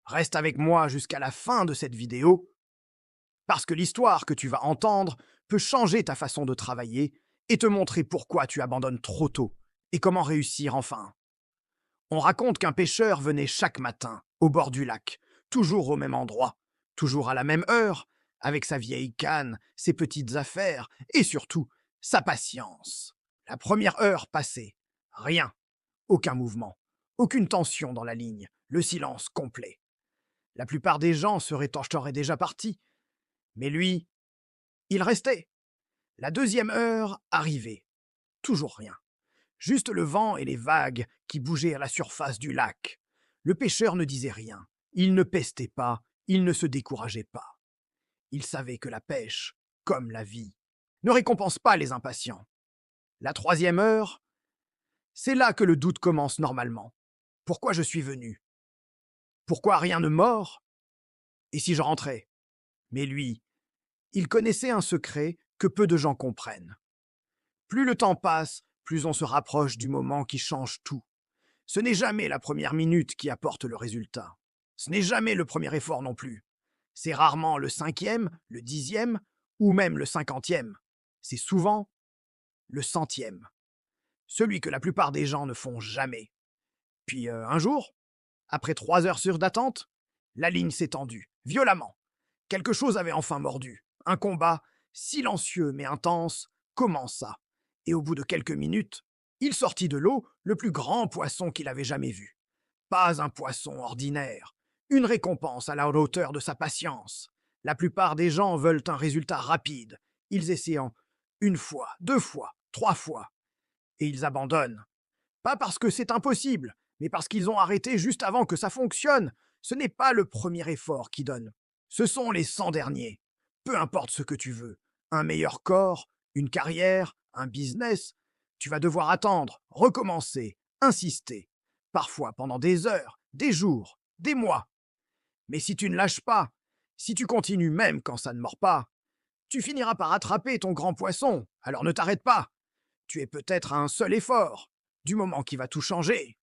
Reste avec moi jusqu'à la fin de cette vidéo, parce que l'histoire que tu vas entendre peut changer ta façon de travailler et te montrer pourquoi tu abandonnes trop tôt et comment réussir enfin. On raconte qu'un pêcheur venait chaque matin au bord du lac, toujours au même endroit, toujours à la même heure, avec sa vieille canne, ses petites affaires et surtout sa patience. La première heure passée, rien, aucun mouvement, aucune tension dans la ligne, le silence complet. La plupart des gens seraient déjà partis, mais lui, il restait. La deuxième heure arrivait, toujours rien. Juste le vent et les vagues qui bougeaient à la surface du lac. Le pêcheur ne disait rien. Il ne pestait pas, il ne se décourageait pas. Il savait que la pêche, comme la vie, ne récompense pas les impatients. La troisième heure, c'est là que le doute commence normalement. Pourquoi je suis venu? Pourquoi rien ne mord? Et si je rentrais? Mais lui, il connaissait un secret que peu de gens comprennent. Plus le temps passe, plus on se rapproche du moment qui change tout. Ce n'est jamais la première minute qui apporte le résultat. Ce n'est jamais le premier effort non plus. C'est rarement le 5e, le 10e ou même le 50e. C'est souvent le 100e. Celui que la plupart des gens ne font jamais. Puis un jour, après 3 heures sûres d'attente, la ligne s'est tendue, violemment. Quelque chose avait enfin mordu. Un combat, silencieux mais intense, commença. Et au bout de quelques minutes, il sortit de l'eau le plus grand poisson qu'il avait jamais vu. Pas un poisson ordinaire, une récompense à la hauteur de sa patience. La plupart des gens veulent un résultat rapide. Ils essaient en une fois, 2 fois, 3 fois. Et ils abandonnent. Pas parce que c'est impossible, mais parce qu'ils ont arrêté juste avant que ça fonctionne. Ce n'est pas le premier effort qui donne. Ce sont les 100 derniers. Peu importe ce que tu veux. Un meilleur corps, une carrière, un business. Tu vas devoir attendre, recommencer, insister. Parfois pendant des heures, des jours, des mois. Mais si tu ne lâches pas, si tu continues même quand ça ne mord pas, tu finiras par attraper ton grand poisson. Alors ne t'arrête pas. Tu es peut-être à un seul effort, du moment qui va tout changer.